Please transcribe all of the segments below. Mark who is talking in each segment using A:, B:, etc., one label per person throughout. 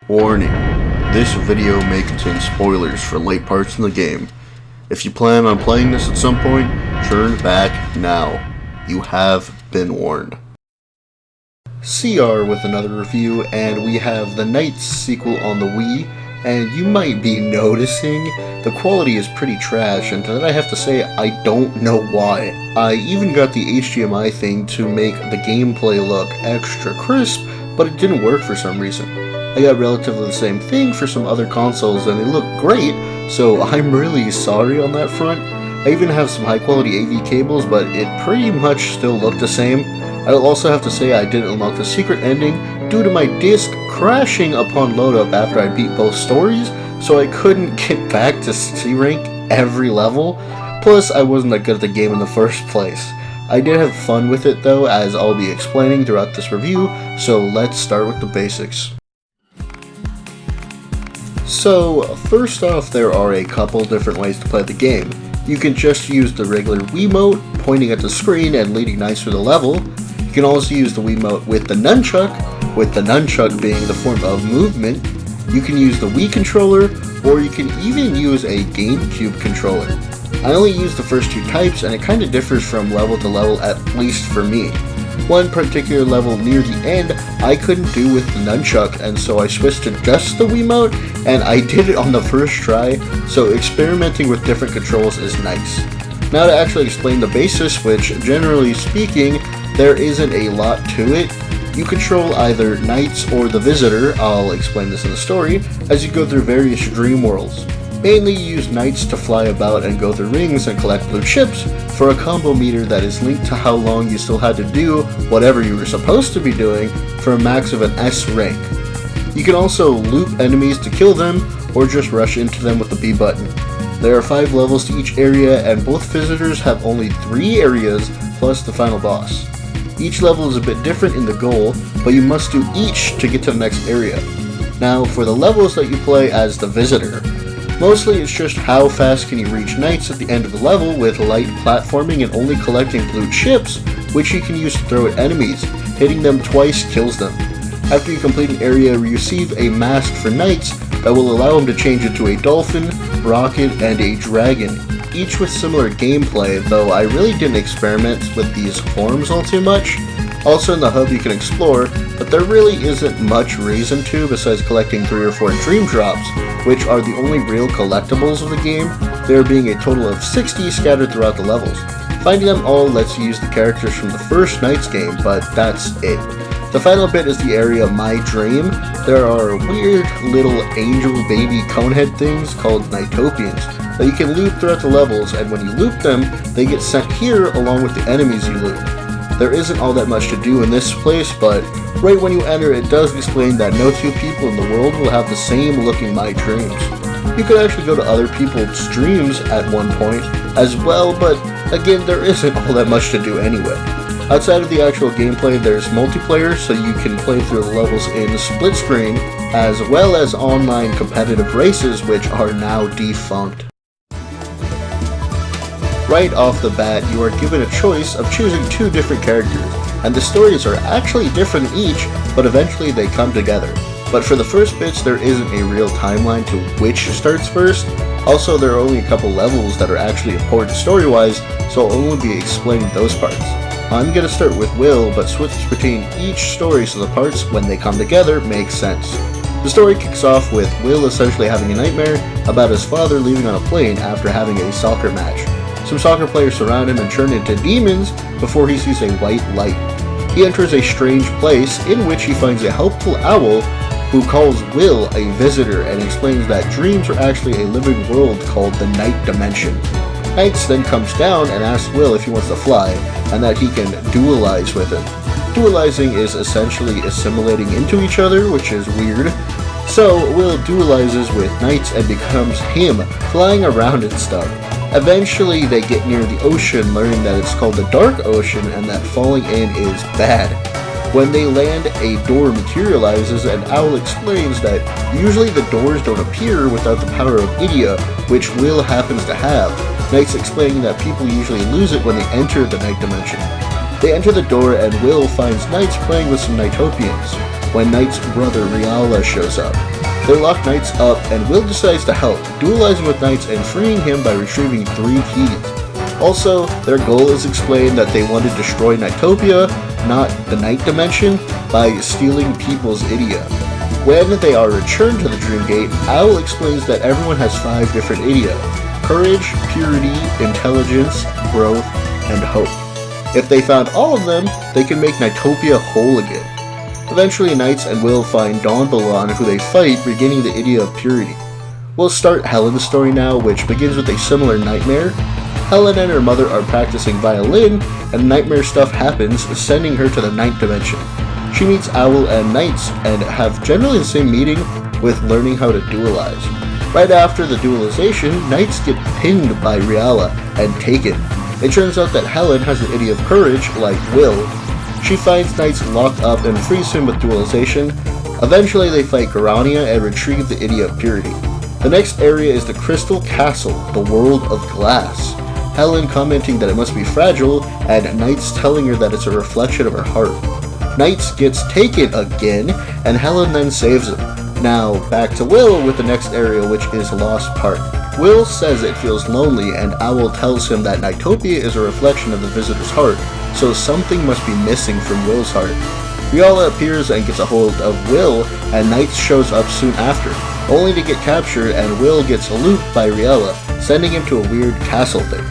A: Warning, this video may contain spoilers for late parts in the game. If you plan on playing this at some point, turn back now. You have been warned. CR with another review, and we have the Nights sequel on the Wii, and you might be noticing the quality is pretty trash, and to that I have to say I don't know why. I even got the HDMI thing to make the gameplay look extra crisp, but it didn't work for some reason. I got relatively the same thing for some other consoles and they look great, so I'm really sorry on that front. I even have some high quality AV cables, but it pretty much still looked the same. I'll also have to say I didn't unlock the secret ending due to my disc crashing upon load up after I beat both stories, so I couldn't get back to C rank every level. Plus I wasn't that good at the game in the first place. I did have fun with it though, as I'll be explaining throughout this review, so let's start with the basics. So, first off, there are a couple different ways to play the game. You can just use the regular Wiimote, pointing at the screen and leading Nights through the level. You can also use the Wiimote with the nunchuck being the form of movement. You can use the Wii controller, or you can even use a GameCube controller. I only use the first two types, and it kinda differs from level to level, at least for me. One particular level near the end I couldn't do with the nunchuck, and so I switched to just the Wiimote, and I did it on the first try, so experimenting with different controls is nice. Now to actually explain the basis, which generally speaking, there isn't a lot to it. You control either Nights or the Visitor, I'll explain this in the story, as you go through various dream worlds. Mainly you use Nights to fly about and go through rings and collect blue chips for a combo meter that is linked to how long you still had to do whatever you were supposed to be doing for a max of an S rank. You can also loop enemies to kill them, or just rush into them with the B button. There are 5 levels to each area, and both visitors have only 3 areas plus the final boss. Each level is a bit different in the goal, but you must do each to get to the next area. Now for the levels that you play as the Visitor, mostly it's just how fast can you reach Nights at the end of the level with light platforming and only collecting blue chips, which you can use to throw at enemies. Hitting them twice kills them. After you complete an area, you receive a mask for Nights that will allow him to change into a dolphin, rocket, and a dragon, each with similar gameplay, though I really didn't experiment with these forms all too much. Also in the hub you can explore, but there really isn't much reason to besides collecting 3 or 4 dream drops, which are the only real collectibles of the game, there being a total of 60 scattered throughout the levels. Finding them all lets you use the characters from the first Nights game, but that's it. The final bit is the area My Dream. There are weird little angel baby conehead things called Nightopians that you can loop throughout the levels, and when you loop them, they get sent here along with the enemies you loop. There isn't all that much to do in this place, but right when you enter it does explain that no two people in the world will have the same looking My Dreams. You could actually go to other people's dreams at one point as well, but again there isn't all that much to do anyway. Outside of the actual gameplay, there's multiplayer, so you can play through the levels in split screen, as well as online competitive races, which are now defunct. Right off the bat, you are given a choice of choosing 2 different characters, and the stories are actually different each, but eventually they come together. But for the first bits, there isn't a real timeline to which starts first. Also, there are only a couple levels that are actually important story-wise, so I'll only be explaining those parts. I'm gonna start with Will, but switch between each story so the parts, when they come together, make sense. The story kicks off with Will essentially having a nightmare about his father leaving on a plane after having a soccer match. Some soccer players surround him and turn into demons before he sees a white light. He enters a strange place in which he finds a helpful owl who calls Will a visitor and explains that dreams are actually a living world called the Night Dimension. Nights then comes down and asks Will if he wants to fly, and that he can dualize with him. Dualizing is essentially assimilating into each other, which is weird. So Will dualizes with Nights and becomes him, flying around and stuff. Eventually they get near the ocean, learning that it's called the Dark Ocean and that falling in is bad. When they land, a door materializes and Owl explains that usually the doors don't appear without the power of Idia, which Will happens to have. Nights explaining that people usually lose it when they enter the Night Dimension. They enter the door and Will finds Nights playing with some Nightopians. when Knight's brother Riala shows up. They lock Knights up and Will decides to help, dualizing with Knights and freeing him by retrieving 3 keys. Also, their goal is explained that they want to destroy Knightopia, not the Night Dimension, by stealing people's Idia. When they are returned to the Dream Gate, Owl explains that everyone has 5 different Idia: courage, purity, intelligence, growth, and hope. If they found all of them, they can make Knightopia whole again. Eventually, Knights and Will find Dawn Balan, who they fight, regaining the Idia of Purity. We'll start Helen's story now, which begins with a similar nightmare. Helen and her mother are practicing violin, and nightmare stuff happens, sending her to the Ninth Dimension. She meets Owl and Knights, and have generally the same meeting with learning how to dualize. Right after the dualization, Knights get pinned by Riala and taken. It turns out that Helen has the Idia of Courage, like Will. She finds Knights locked up and frees him with dualization. Eventually they fight Garania and retrieve the Idia of Purity. The next area is the Crystal Castle, the world of glass. Helen commenting that it must be fragile, and Knights telling her that it's a reflection of her heart. Knights gets taken again, and Helen then saves him. Now, back to Will with the next area, which is Lost Park. Will says it feels lonely, and Owl tells him that Knightopia is a reflection of the visitor's heart, so something must be missing from Will's heart. Riala appears and gets a hold of Will, and Knights shows up soon after, only to get captured, and Will gets looped by Riala, sending him to a weird castle thing.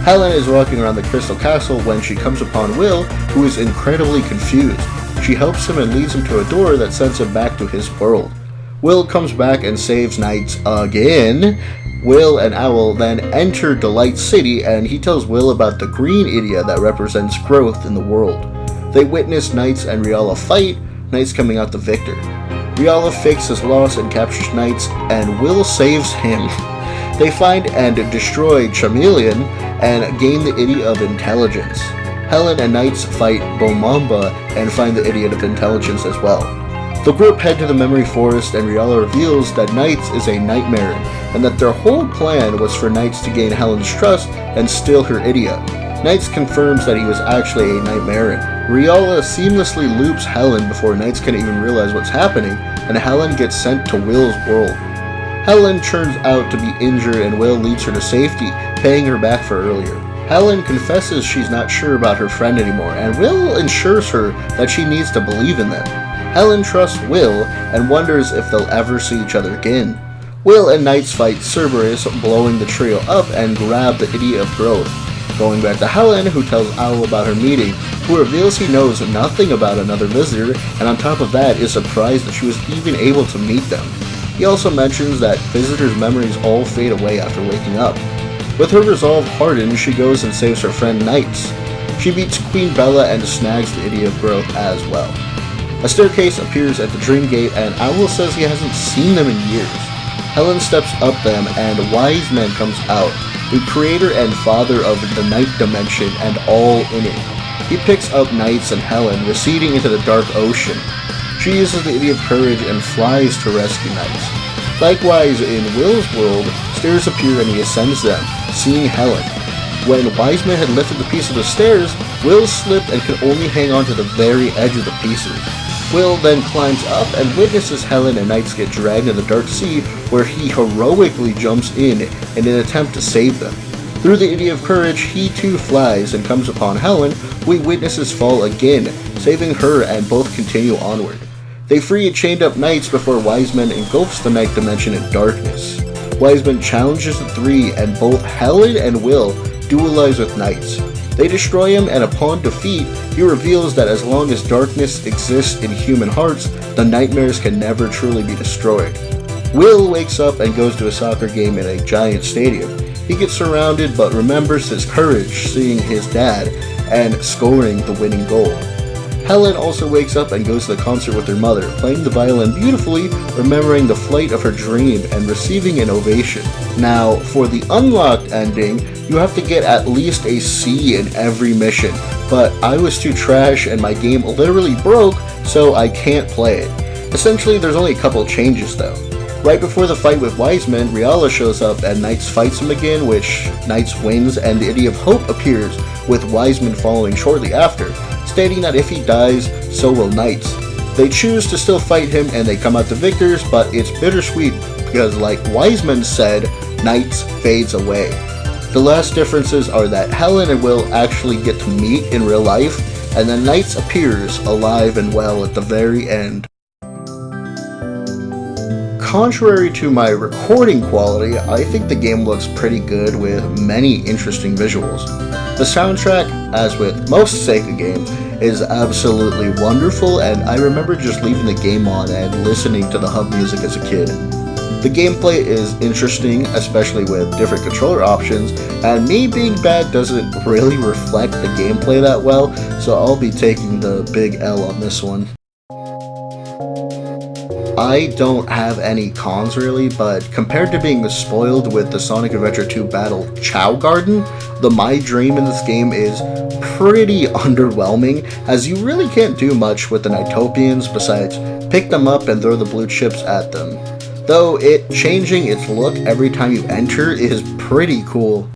A: Helen is walking around the Crystal Castle when she comes upon Will, who is incredibly confused. She helps him and leads him to a door that sends him back to his world. Will comes back and saves Knights again. Will and Owl then enter Delight City, and he tells Will about the green Idia that represents growth in the world. They witness Knights and Riala fight, Knights coming out the victor. Riala fakes his loss and captures Knights, and Will saves him. They find and destroy Chameleon and gain the Idia of Intelligence. Helen and Knights fight Bomamba and find the Idia of Intelligence as well. The group head to the Memory Forest, and Riala reveals that Knights is a Nightmare, and that their whole plan was for Knights to gain Helen's trust and steal her Idia. Knights confirms that he was actually a Nightmare. Riala seamlessly loops Helen before Knights can even realize what's happening, and Helen gets sent to Will's world. Helen turns out to be injured, and Will leads her to safety, paying her back for earlier. Helen confesses she's not sure about her friend anymore, and Will assures her that she needs to believe in them. Helen trusts Will and wonders if they'll ever see each other again. Will and Knights fight Cerberus, blowing the trio up and grab the Idia of Growth. Going back to Helen, who tells Owl about her meeting, who reveals he knows nothing about another visitor, and on top of that is surprised that she was even able to meet them. He also mentions that visitors' memories all fade away after waking up. With her resolve hardened, she goes and saves her friend Knights. She beats Queen Bella and snags the Idia of Growth as well. A staircase appears at the Dream Gate, and Owl says he hasn't seen them in years. Helen steps up them, and Wiseman comes out, the creator and father of the Night Dimension and all in it. He picks up Knights and Helen, receding into the dark ocean. She uses the Idia of Courage and flies to rescue Knights. Likewise, in Will's world, stairs appear and he ascends them, seeing Helen. When Wiseman had lifted the piece of the stairs, Will slipped and could only hang on to the very edge of the pieces. Will then climbs up and witnesses Helen and Knights get dragged into the Dark Sea, where he heroically jumps in an attempt to save them. Through the Idia of Courage, he too flies and comes upon Helen, who he witnesses fall again, saving her, and both continue onward. They free chained up Knights before Wiseman engulfs the Night Dimension in darkness. Wiseman challenges the three, and both Helen and Will dualize with Knights. They destroy him, and upon defeat, he reveals that as long as darkness exists in human hearts, the nightmares can never truly be destroyed. Will wakes up and goes to a soccer game in a giant stadium. He gets surrounded but remembers his courage seeing his dad and scoring the winning goal. Helen also wakes up and goes to the concert with her mother, playing the violin beautifully, remembering the flight of her dream and receiving an ovation. Now, for the unlocked ending, you have to get at least a C in every mission, but I was too trash and my game literally broke, so I can't play it. Essentially, there's only a couple changes though. Right before the fight with Wiseman, Riala shows up and Knights fights him again, which Knights wins, and the Idia of Hope appears, with Wiseman following shortly after, stating that if he dies, so will Knights. They choose to still fight him and they come out the victors, but it's bittersweet because, like Wiseman said, Knights fades away. The last differences are that Helen and Will actually get to meet in real life, and then Knights appears alive and well at the very end. Contrary to my recording quality, I think the game looks pretty good with many interesting visuals. The soundtrack, as with most Sega games, is absolutely wonderful, and I remember just leaving the game on and listening to the hub music as a kid. The gameplay is interesting, especially with different controller options, and me being bad doesn't really reflect the gameplay that well, so I'll be taking the big L on this one. I don't have any cons really, but compared to being spoiled with the Sonic Adventure 2 Battle Chow Garden, the My Dream in this game is pretty underwhelming, as you really can't do much with the Nighttopians besides pick them up and throw the blue chips at them. Though it changing its look every time you enter is pretty cool.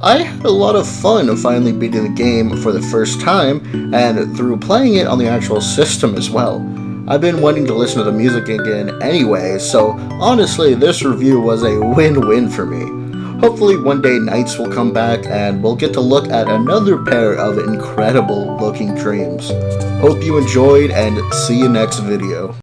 A: I had a lot of fun finally beating the game for the first time, and through playing it on the actual system as well. I've been wanting to listen to the music again anyway, so honestly this review was a win-win for me. Hopefully one day Knights will come back and we'll get to look at another pair of incredible looking dreams. Hope you enjoyed and see you next video.